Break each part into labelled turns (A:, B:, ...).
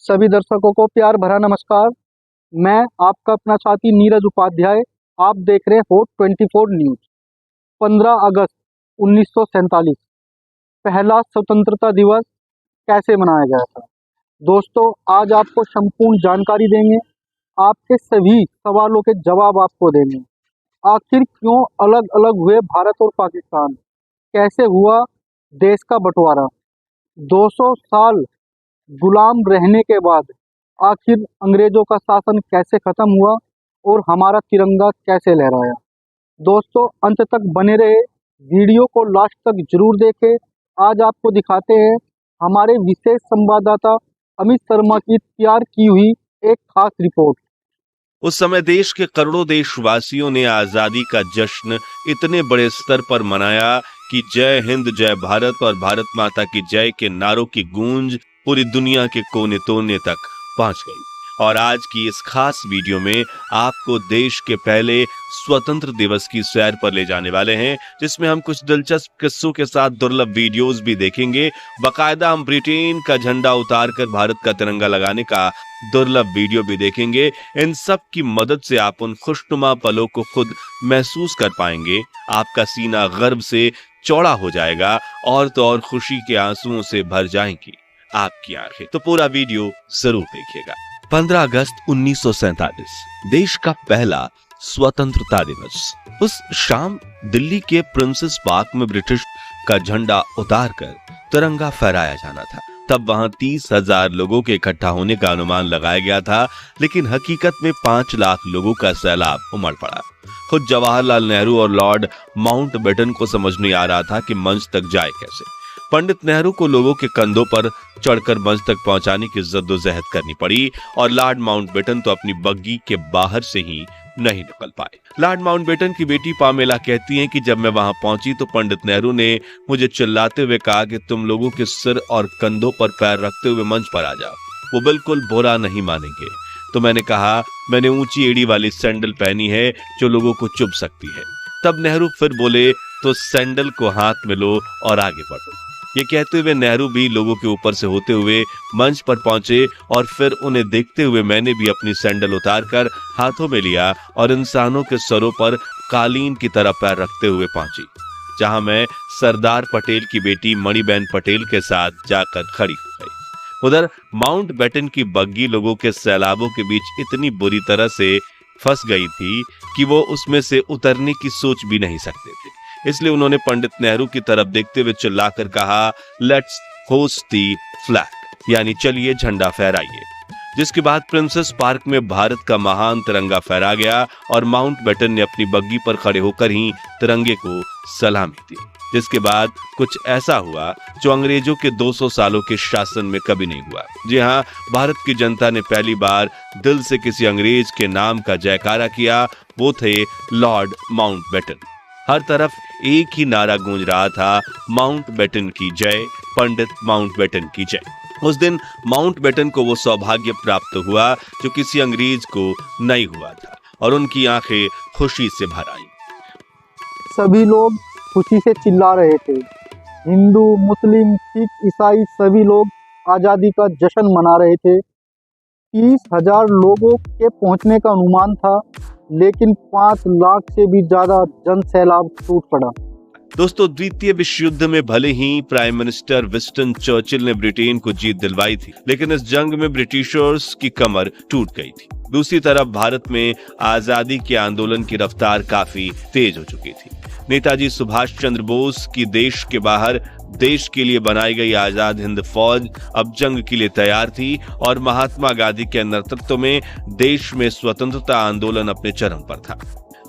A: सभी दर्शकों को प्यार भरा नमस्कार। मैं आपका अपना साथी नीरज उपाध्याय। आप देख रहे हॉट 24 न्यूज। 15 अगस्त 1947 पहला स्वतंत्रता दिवस कैसे मनाया गया था। दोस्तों, आज आपको संपूर्ण जानकारी देंगे। आपके सभी सवालों के जवाब आपको देंगे। आखिर क्यों अलग अलग हुए भारत और पाकिस्तान, कैसे हुआ देश का बंटवारा, 200 साल गुलाम रहने के बाद आखिर अंग्रेजों का शासन कैसे खत्म हुआ और हमारा तिरंगा कैसे लहराया। दोस्तों, अंत तक बने रहे, वीडियो को लास्ट तक जरूर देखें। आज आपको दिखाते हैं हमारे विशेष संवाददाता अमित शर्मा की तैयार की हुई एक खास रिपोर्ट।
B: उस समय देश के करोड़ों देशवासियों ने आजादी का जश्न इतने बड़े स्तर पर मनाया कि जय हिंद जय भारत और भारत माता की जय के नारों की गूंज पूरी दुनिया के कोने कोने तक पहुंच गई। और आज की इस खास वीडियो में आपको देश के पहले स्वतंत्र दिवस की सैर पर ले जाने वाले हैं, जिसमें हम कुछ दिलचस्प किस्सों के साथ दुर्लभ वीडियोस भी देखेंगे। बाकायदा हम ब्रिटेन का झंडा उतारकर भारत का तिरंगा लगाने का दुर्लभ वीडियो भी देखेंगे। इन सब की मदद से आप उन खुशनुमा पलों को खुद महसूस कर पाएंगे। आपका सीना गर्व से चौड़ा हो जाएगा और तो और खुशी के आंसुओं से भर जाएंगी आपकी आंखें। तो पूरा वीडियो जरूर देखिएगा। 15 अगस्त 1947 देश का पहला स्वतंत्रता दिवस। उस शाम दिल्ली के प्रिंसेस पार्क में ब्रिटिश का झंडा उतारकर तिरंगा फहराया जाना था। तब वहां 30,000 लोगों के इकट्ठा होने का अनुमान लगाया गया था, लेकिन हकीकत में 5 लाख लोगों का सैलाब उमड़ पड़ा। खुद जवाहरलाल नेहरू और लॉर्ड माउंटबेटन को समझ नहीं आ रहा था कि मंच तक जाए कैसे। पंडित नेहरू को लोगों के कंधों पर चढ़कर मंच तक पहुंचाने की जद्दोजहद करनी पड़ी और लॉर्ड माउंटबेटन तो अपनी बग्गी के बाहर से ही नहीं निकल पाए। लॉर्ड माउंटबेटन की बेटी पामेला कहती हैं कि जब मैं वहां पहुंची तो पंडित नेहरू ने मुझे चिल्लाते हुए कहा कि तुम लोगों के सिर और कंधों पर पैर रखते हुए मंच पर आ जाओ। वो बिल्कुल बुरा नहीं मानेंगे। तो मैंने कहा, मैंने ऊंची एड़ी वाली सैंडल पहनी है जो लोगों को चुभ सकती है। तब नेहरू फिर बोले, तो सैंडल को हाथ में लो और आगे बढ़ो। ये कहते हुए नेहरू भी लोगों के ऊपर से होते हुए मंच पर पहुंचे और फिर उन्हें देखते हुए मैंने भी अपनी सैंडल उतारकर हाथों में लिया और इंसानों के सरों पर कालीन की तरह पैर रखते हुए पहुंची, जहां मैं सरदार पटेल की बेटी मणिबेन पटेल के साथ जाकर खड़ी हो गई। उधर माउंटबेटन की बग्गी लोगों के सैलाबों के बीच इतनी बुरी तरह से फंस गई थी कि वो उसमें से उतरने की सोच भी नहीं सकते थे। इसलिए उन्होंने पंडित नेहरू की तरफ देखते हुए चिल्लाकर कहा, लेट्स होस्ट दी फ्लैग, यानी चलिए झंडा फहराइए। जिसके बाद प्रिंसेस पार्क में भारत का महान तिरंगा फहरा गया और माउंटबेटन ने अपनी बग्गी पर खड़े होकर ही तिरंगे को सलामी दी। जिसके बाद कुछ ऐसा हुआ जो अंग्रेजों के 200 सालों के शासन में कभी नहीं हुआ। जी हाँ, भारत की जनता ने पहली बार दिल से किसी अंग्रेज के नाम का जयकारा किया। वो थे लॉर्ड माउंटबेटन। हर तरफ एक ही नारा गूंज रहा था, माउंटबेटन की जय, पंडित माउंटबेटन की जय। उस दिन माउंटबेटन को वो सौभाग्य प्राप्त हुआ जो किसी अंग्रेज को नहीं हुआ था और उनकी आंखें खुशी से भर आई।
A: सभी लोग खुशी से चिल्ला रहे थे। हिंदू, मुस्लिम, सिख, ईसाई सभी लोग आज़ादी का जश्न मना रहे थे। 30,000 लोगों के पहुंचने का अनुमान था, लेकिन 5 लाख से भी ज्यादा जन सैलाब टूट पड़ा।
B: दोस्तों, द्वितीय विश्व युद्ध में भले ही प्राइम मिनिस्टर विंस्टन चर्चिल ने ब्रिटेन को जीत दिलवाई थी, लेकिन इस जंग में ब्रिटिशर्स की कमर टूट गई थी। दूसरी तरफ भारत में आजादी के आंदोलन की रफ्तार काफी तेज हो चुकी थी। नेताजी सुभाष चंद्र बोस की देश के बाहर देश के लिए बनाई गई आजाद हिंद फौज अब जंग के लिए तैयार थी और महात्मा गांधी के नेतृत्व में देश में स्वतंत्रता आंदोलन अपने चरम पर था।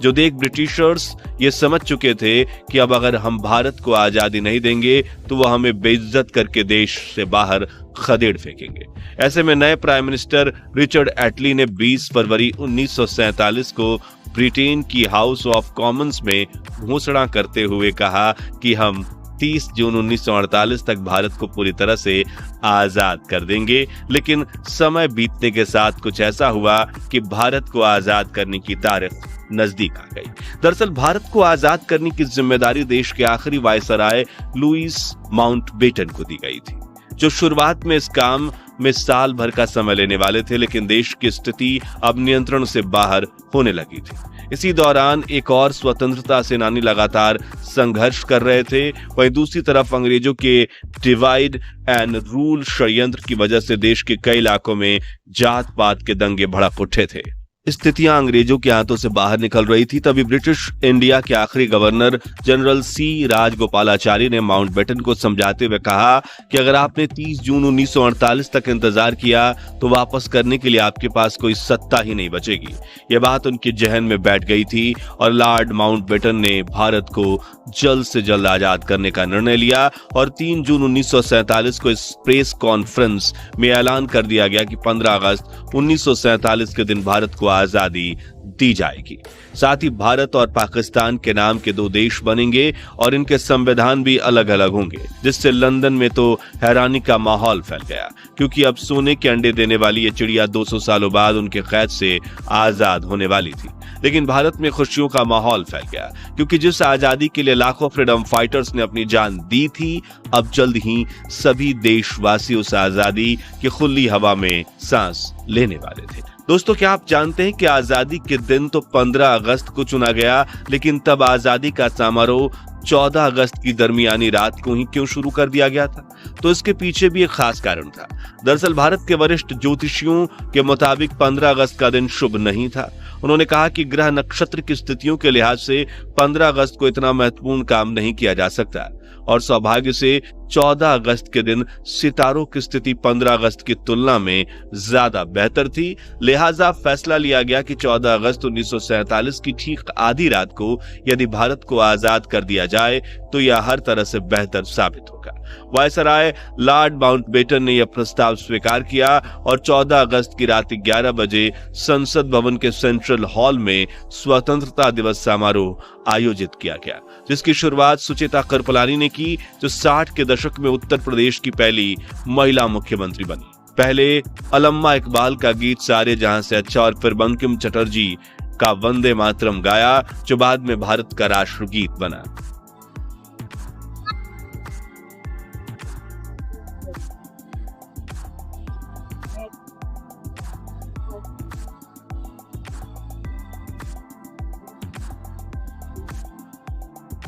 B: जो देख ब्रिटिशर्स ये समझ चुके थे कि अब अगर हम भारत को आजादी नहीं देंगे तो वह हमें बेइज्जत करके देश से बाहर खदेड़ फेंकेंगे। ऐसे में नए प्राइम मिनिस्टर रिचर्ड एटली ने 20 फरवरी 1947 को ब्रिटेन की हाउस ऑफ कॉमन्स में घोषणा करते हुए कहा कि हम 30 जून 1948 तक भारत को पूरी तरह से आजाद कर देंगे। लेकिन समय बीतने के साथ कुछ ऐसा हुआ कि भारत को आजाद करने की तारीख नजदीक आ गई। दरअसल भारत को आजाद करने की जिम्मेदारी देश के आखिरी वायसराय लुईस माउंटबेटन को दी गई थी, जो शुरुआत में इस काम में साल भर का समय लेने वाले थे, लेकिन देश की स्थिति अब नियंत्रण से बाहर होने लगी थी। इसी दौरान एक और स्वतंत्रता सेनानी लगातार संघर्ष कर रहे थे। वहीं दूसरी तरफ अंग्रेजों के डिवाइड एंड रूल षड्यंत्र की वजह से देश के कई इलाकों में जात पात के दंगे भड़क उठे थे। स्थितियां अंग्रेजों के हाथों से बाहर निकल रही थी। तभी ब्रिटिश इंडिया के आखिरी गवर्नर जनरल सी राजगोपालाचारी ने माउंटबेटन को समझाते हुए कहा कि अगर आपने 30 जून 1948 तक इंतजार किया तो वापस करने के लिए आपके पास कोई सत्ता ही नहीं बचेगी। यह बात उनके जहन में बैठ गई थी और लॉर्ड माउंटबेटन ने भारत को जल्द से जल्द आजाद करने का निर्णय लिया और 3 जून 1947 को इस प्रेस कॉन्फ्रेंस में ऐलान कर दिया गया कि 15 अगस्त 1947 के दिन भारत को आजादी दी जाएगी। साथ ही भारत और पाकिस्तान के नाम के दो देश बनेंगे और इनके संविधान भी अलग अलग होंगे, जिससे लंदन में तो हैरानी का माहौल फैल गया, क्योंकि अब सोने के अंडे देने वाली ये चिड़िया 200 सालों बाद उनके कैद से आजाद होने वाली थी। लेकिन भारत में खुशियों का माहौल फैल गया, क्योंकि जिस आजादी के लिए लाखों फ्रीडम फाइटर्स ने अपनी जान दी थी, अब जल्द ही सभी देशवासी उस आजादी की खुली हवा में सांस लेने वाले थे। दोस्तों, क्या आप जानते हैं कि आजादी के दिन तो 15 अगस्त को चुना गया, लेकिन तब आजादी का समारोह 14 अगस्त की दरमियानी रात को ही क्यों शुरू कर दिया गया था? तो इसके पीछे भी एक खास कारण था। दरअसल भारत के वरिष्ठ ज्योतिषियों के मुताबिक 15 अगस्त का दिन शुभ नहीं था। उन्होंने कहा कि ग्रह नक्षत्र की स्थितियों के लिहाज से 15 अगस्त को इतना महत्वपूर्ण काम नहीं किया जा सकता और सौभाग्य से 14 अगस्त के दिन सितारों की स्थिति 15 अगस्त की तुलना में ज्यादा बेहतर थी। लिहाजा फैसला लिया गया कि 14 अगस्त 1947 की ठीक आधी रात को यदि भारत को आजाद कर दिया जाए तो यह हर तरह से बेहतर साबित होगा। वायसराय लॉर्ड माउंटबेटन ने यह प्रस्ताव स्वीकार किया और 14 अगस्त की रात 11 बजे संसद भवन के सेंट्रल हॉल में स्वतंत्रता दिवस समारोह आयोजित किया गया, जिसकी शुरुआत सुचेता कृपलानी ने की, जो 60 के दशक में उत्तर प्रदेश की पहली महिला मुख्यमंत्री बनी। पहले अल्लामा इकबाल का गीत सारे जहां से अच्छा और फिर बंकिम चटर्जी का वंदे मातरम गाया, जो बाद में भारत का राष्ट्रगीत बना।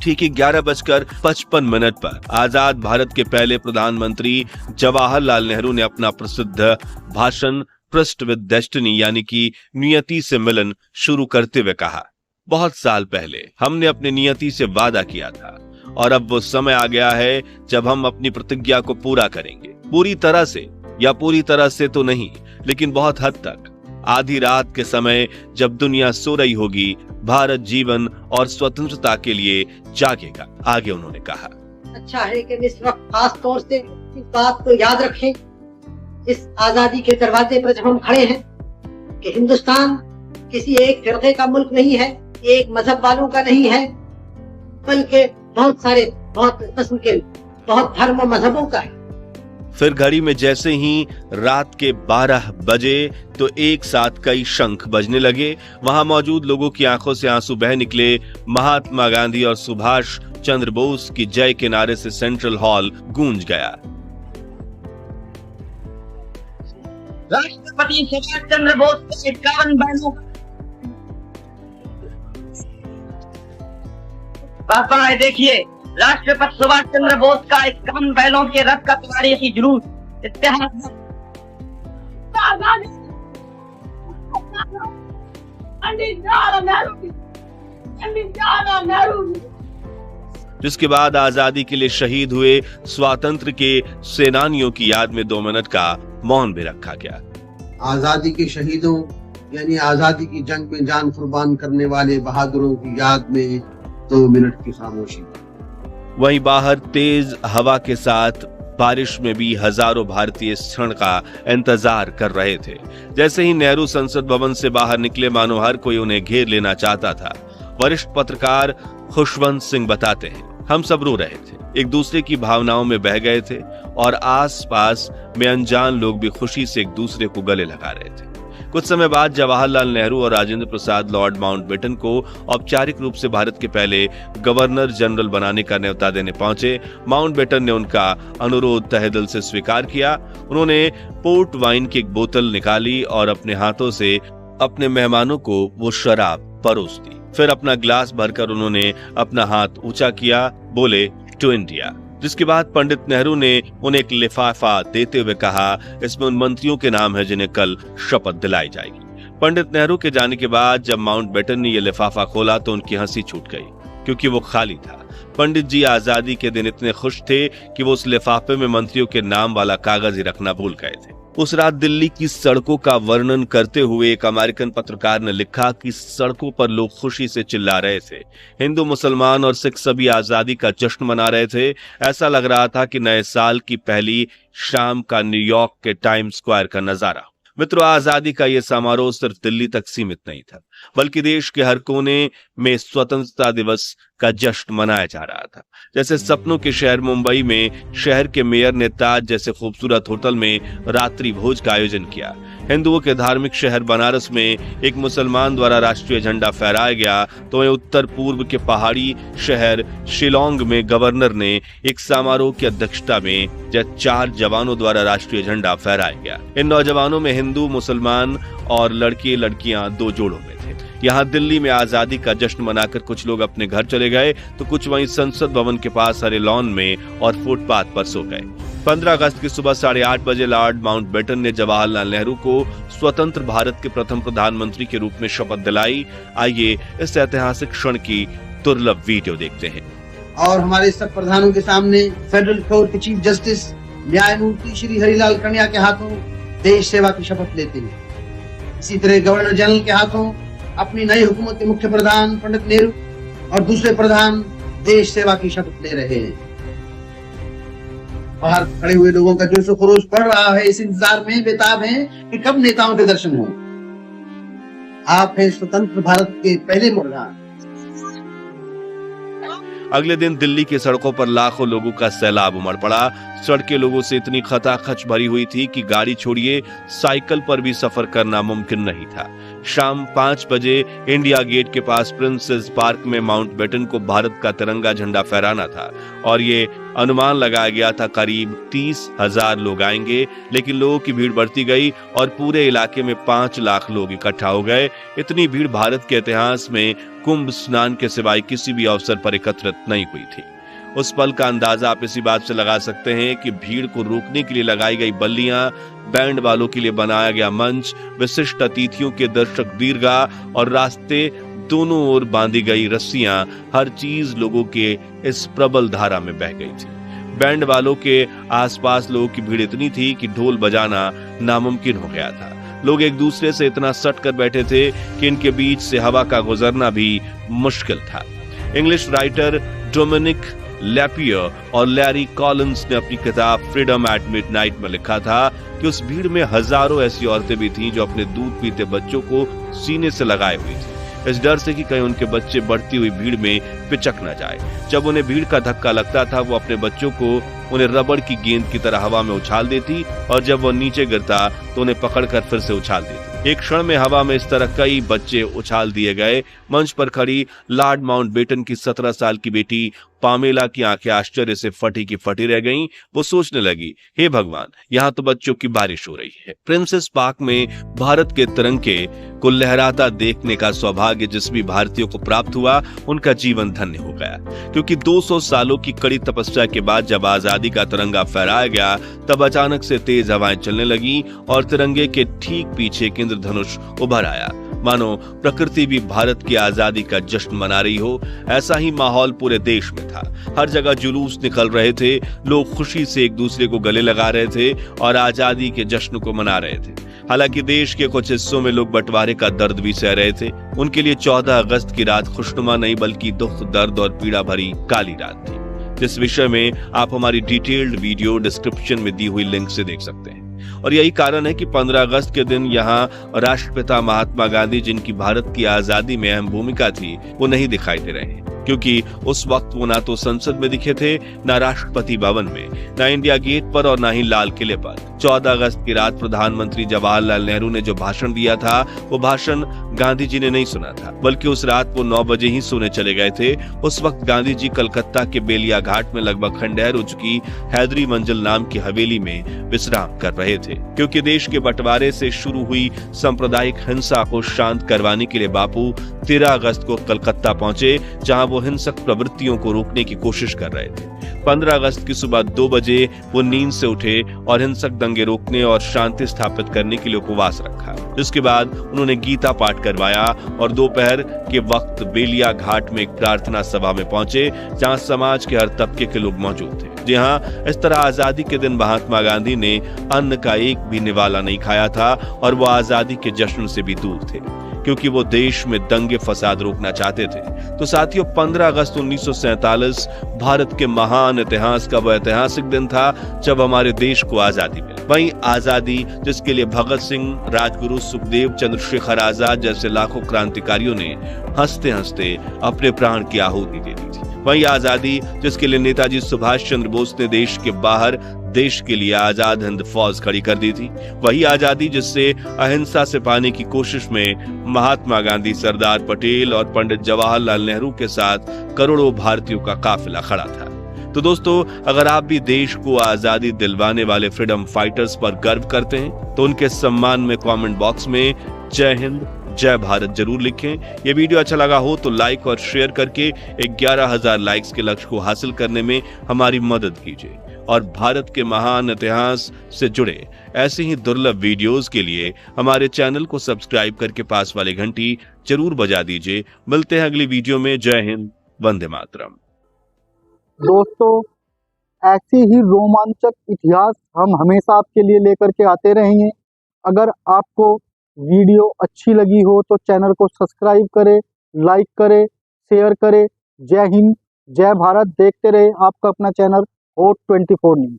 B: ठीक 11:55 पर आजाद भारत के पहले प्रधानमंत्री जवाहरलाल नेहरू ने अपना प्रसिद्ध भाषण ट्रस्ट विद डेस्टिनी यानी कि नियति से मिलन शुरू करते हुए कहा, बहुत साल पहले हमने अपनी नियति से वादा किया था और अब वो समय आ गया है जब हम अपनी प्रतिज्ञा को पूरा करेंगे। पूरी तरह से या पूरी तरह से तो नहीं, लेकिन बहुत हद तक। आधी रात के समय जब दुनिया सो रही होगी, भारत जीवन और स्वतंत्रता के लिए जागेगा। आगे उन्होंने कहा,
C: अच्छा है कि इस वक्त खास तौर से इस बात को याद रखें, इस आजादी के दरवाजे पर जब हम खड़े हैं, कि हिंदुस्तान किसी एक फिरके का मुल्क नहीं है, एक मजहब वालों का नहीं है, बल्कि बहुत सारे बहुत किस्म के बहुत धर्म और मजहबों का है।
B: फिर घड़ी में जैसे ही रात के 12 बजे तो एक साथ कई शंख बजने लगे। वहां मौजूद लोगों की आंखों से आंसू बह निकले। महात्मा गांधी और सुभाष चंद्र बोस की जय के नारे से सेंट्रल हॉल गूंज गया।
C: राष्ट्रपति सुभाष चंद्र बोस के 51 बहनों पापा देखिए, राष्ट्रपति सुभाष चंद्र बोस का 51 बैलों के रथ का तारीखी जुलूस इतिहास
B: जिसके बाद आजादी के लिए शहीद हुए स्वातंत्र्य के सेनानियों की याद में 2 मिनट का मौन भी रखा गया।
D: आजादी के शहीदों यानी आजादी की जंग में जान कुर्बान करने वाले बहादुरों की याद में 2 मिनट की खामोशी।
B: वहीं बाहर तेज हवा के साथ बारिश में भी हजारों भारतीय इस क्षण का इंतजार कर रहे थे। जैसे ही नेहरू संसद भवन से बाहर निकले, मानो हर कोई उन्हें घेर लेना चाहता था। वरिष्ठ पत्रकार खुशवंत सिंह बताते हैं, हम सब रो रहे थे, एक दूसरे की भावनाओं में बह गए थे और आसपास में अनजान लोग भी खुशी से एक दूसरे को गले लगा रहे थे। कुछ समय बाद जवाहरलाल नेहरू और राजेंद्र प्रसाद लॉर्ड माउंटबेटन को औपचारिक रूप से भारत के पहले गवर्नर जनरल बनाने का न्योता देने पहुंचे। माउंटबेटन ने उनका अनुरोध तहे दिल से स्वीकार किया। उन्होंने पोर्ट वाइन की एक बोतल निकाली और अपने हाथों से अपने मेहमानों को वो शराब परोस दी। फिर अपना ग्लास भरकर उन्होंने अपना हाथ ऊंचा किया, बोले टू इंडिया। जिसके बाद पंडित नेहरू ने उन्हें एक लिफाफा देते हुए कहा, इसमें उन मंत्रियों के नाम है जिन्हें कल शपथ दिलाई जाएगी। पंडित नेहरू के जाने के बाद जब माउंटबेटन ने यह लिफाफा खोला तो उनकी हंसी छूट गई, क्योंकि वो खाली था। पंडित जी आजादी के दिन इतने खुश थे कि वो उस लिफाफे में मंत्रियों के नाम वाला कागज ही रखना भूल गए थे। उस रात दिल्ली की सड़कों का वर्णन करते हुए एक अमेरिकन पत्रकार ने लिखा कि सड़कों पर लोग खुशी से चिल्ला रहे थे। हिंदू, मुसलमान और सिख सभी आजादी का जश्न मना रहे थे। ऐसा लग रहा था कि नए साल की पहली शाम का न्यूयॉर्क के टाइम स्क्वायर का नजारा। मित्रों, आजादी का यह समारोह सिर्फ दिल्ली तक सीमित नहीं था, बल्कि देश के हर कोने में स्वतंत्रता दिवस का जश्न मनाया जा रहा था। जैसे सपनों के शहर मुंबई में शहर के मेयर ने ताज जैसे खूबसूरत होटल में रात्रि भोज का आयोजन किया। हिंदुओं के धार्मिक शहर बनारस में एक मुसलमान द्वारा राष्ट्रीय झंडा फहराया गया, तो वहीं उत्तर पूर्व के पहाड़ी शहर शिलोंग में गवर्नर ने एक समारोह की अध्यक्षता में 4 जवानों द्वारा राष्ट्रीय झंडा फहराया गया। इन नौजवानों में हिंदू, मुसलमान और लड़के लड़कियां 2 जोड़ों में थे। यहाँ दिल्ली में आजादी का जश्न मनाकर कुछ लोग अपने घर चले गए, तो कुछ वहीं संसद भवन के पास हरे लॉन में और फुटपाथ पर सो गए। 15 अगस्त की सुबह 8:30 बजे लॉर्ड माउंटबेटन ने जवाहरलाल नेहरू को स्वतंत्र भारत के प्रथम प्रधानमंत्री के रूप में शपथ दिलाई। आइए इस ऐतिहासिक क्षण की दुर्लभ वीडियो देखते हैं।
D: और हमारे सब प्रधानों के सामने फेडरल कोर्ट के चीफ जस्टिस न्यायमूर्ति श्री हरिलाल कन्या के हाथों देश सेवा की शपथ लेते हैं। इसी तरह गवर्नर जनरल के हाथों अपनी नई हुकूमत के मुख्य प्रधान पंडित नेहरू और दूसरे प्रधान देश सेवा की शपथ ले रहे हैं। बाहर खड़े हुए लोगों का जोश खरोश बढ़ रहा है, इस इंतजार में बेताब हैं कि कब नेताओं के दर्शन हों। आप हैं स्वतंत्र भारत के पहले प्रधान।
B: अगले दिन दिल्ली की सड़कों पर लाखों लोगों का सैलाब उमड़ पड़ा। सड़कें लोगों से इतनी खचाखच भरी हुई थी कि गाड़ी छोड़िए साइकिल पर भी सफर करना मुमकिन नहीं था। शाम 5 बजे इंडिया गेट के पास प्रिंसेस पार्क में माउंटबेटन को भारत का तिरंगा झंडा फहराना था और ये अनुमान लगाया गया था करीब 30,000 लोग आएंगे, लेकिन लोगों की भीड़ बढ़ती गई और पूरे इलाके में 5 लाख लोग इकट्ठा हो गए। इतनी भीड़ भारत के इतिहास में कुंभ स्नान के सिवाय किसी भी अवसर पर एकत्रित नहीं हुई थी। उस पल का अंदाजा आप इसी बात से लगा सकते हैं कि भीड़ को रोकने के लिए लगाई गई बल्लियां, बैंड वालों के लिए बनाया गया मंच, विशिष्ट अतिथियों के दर्शक दीर्घा और रास्ते दोनों ओर बांधी गई रस्सियां, हर चीज लोगों के इस प्रबल धारा में बह गई थी। बैंड वालों के आसपास लोगों की भीड़ इतनी थी कि ढोल बजाना नामुमकिन हो गया था। लोग एक दूसरे से इतना सट कर बैठे थे कि इनके बीच से हवा का गुजरना भी मुश्किल था। इंग्लिश राइटर डोमिनिक लैपियर और लैरी कॉलिंस ने अपनी किताब फ्रीडम एट मिडनाइट में लिखा था कि उस भीड़ में हजारों ऐसी औरतें भी थीं जो अपने दूध पीते बच्चों को सीने से लगाए हुई थी, इस डर से कि कहीं उनके बच्चे बढ़ती हुई भीड़ में पिचक न जाए। जब उन्हें भीड़ का धक्का लगता था वो अपने बच्चों को उन्हें रबड़ की गेंद की तरह हवा में उछाल देती और जब वो नीचे गिरता तो उन्हें पकड़कर फिर से उछाल देती। एक क्षण में हवा में इस तरह कई बच्चे उछाल दिए गए। मंच पर खड़ी लॉर्ड माउंटबेटन की 17 साल की बेटी पामेला की आंखें आश्चर्य से फटी की फटी रह गईं। वो सोचने लगी, हे भगवान, यहाँ तो बच्चों की बारिश हो रही है। प्रिंसेस पार्क में भारत के तिरंगे को लहराता देखने का सौभाग्य जिस भी भारतीयों को प्राप्त हुआ उनका जीवन धन्य हो गया, क्योंकि 200 सालों की कड़ी तपस्या के बाद जब आजादी का तिरंगा फहराया गया तब अचानक से तेज हवाएं चलने लगी और तिरंगे के ठीक पीछे एक इंद्रधनुष उभर आया, मानो प्रकृति भी भारत की आजादी का जश्न मना रही हो। ऐसा ही माहौल पूरे देश में था। हर जगह जुलूस निकल रहे थे, लोग खुशी से एक दूसरे को गले लगा रहे थे और आजादी के जश्न को मना रहे थे। हालांकि देश के कुछ हिस्सों में लोग बंटवारे का दर्द भी सह रहे थे। उनके लिए 14 अगस्त की रात खुशनुमा नहीं बल्कि दुख, दर्द और पीड़ा भरी काली रात थी, जिस विषय में आप हमारी डिटेल्ड वीडियो डिस्क्रिप्शन में दी हुई लिंक से देख सकते हैं। और यही कारण है कि 15 अगस्त के दिन यहाँ राष्ट्रपिता महात्मा गांधी, जिनकी भारत की आजादी में अहम भूमिका थी, वो नहीं दिखाई दे रहे हैं। क्योंकि उस वक्त वो ना तो संसद में दिखे थे, ना राष्ट्रपति भवन में, ना इंडिया गेट पर और ना ही लाल किले पर। 14 अगस्त की रात प्रधानमंत्री जवाहरलाल नेहरू ने जो भाषण दिया था, वो भाषण गांधी जी ने नहीं सुना था, बल्कि उस रात वो 9 बजे ही सोने चले गए थे। उस वक्त गांधी जी कलकत्ता के बेलिया घाट में लगभग खंडहर हो चुकी हैदरी मंजिल नाम की हवेली में विश्राम कर रहे थे, क्योंकि देश के बंटवारे से शुरू हुई सांप्रदायिक हिंसा को शांत करवाने के लिए बापू 13 अगस्त को कलकत्ता पहुंचे, जहां वो हिंसक प्रवृत्तियों को रोकने की कोशिश कर रहे थे। 15 अगस्त की सुबह 2 बजे वो नींद से उठे और हिंसक दंगे रोकने और शांति स्थापित करने के लिए उपवास रखा। जिसके बाद उन्होंने गीता पाठ करवाया और दोपहर के वक्त बेलिया घाट में एक प्रार्थना सभा में पहुंचे, जहां समाज के हर तबके के लोग मौजूद थे। जी हाँ, इस तरह आजादी के दिन महात्मा गांधी ने अन्न का एक भी निवाला नहीं खाया था और वो आजादी के जश्न से भी दूर थे, क्योंकि वो देश में दंगे फसाद रोकना चाहते थे। तो साथियों, 15 अगस्त 1947 भारत के महान इतिहास का वो ऐतिहासिक दिन था जब हमारे देश को आजादी मिली। वहीं आजादी जिसके लिए भगत सिंह, राजगुरु, सुखदेव, चंद्रशेखर आजाद जैसे लाखों क्रांतिकारियों ने हंसते हंसते अपने प्राण की आहुति दे दी थी। वही आजादी जिसके लिए नेताजी सुभाष चंद्र बोस ने देश के बाहर देश के लिए आजाद हिंद फौज खड़ी कर दी थी। वही आजादी जिससे अहिंसा से पाने की कोशिश में महात्मा गांधी, सरदार पटेल और पंडित जवाहरलाल नेहरू के साथ करोड़ों भारतीयों का काफिला खड़ा था। तो दोस्तों, अगर आप भी देश को आजादी दिलवाने वाले फ्रीडम फाइटर्स पर गर्व करते हैं तो उनके सम्मान में कमेंट बॉक्स में जय हिंद, जय भारत जरूर लिखें। ये वीडियो अच्छा लगा हो तो लाइक और शेयर करके 11,000 लाइक्स के लक्ष्य को हासिल करने में हमारी मदद कीजिए। और भारत के महान इतिहास से जुड़े ऐसे ही दुर्लभ वीडियोस के लिए हमारे चैनल को सब्सक्राइब करके पास वाली घंटी जरूर बजा दीजिए। मिलते हैं अगली वीडियो में। जय हिंद, वंदे मातरम।
A: दोस्तों, ऐसी ही रोमांचक इतिहास हम हमेशा आपके लिए लेकर के आते रहेंगे। अगर आपको वीडियो अच्छी लगी हो तो चैनल को सब्सक्राइब करें, लाइक करें, शेयर करें। जय हिंद, जय भारत। देखते रहे आपका अपना चैनल हॉट 24 न्यूज़।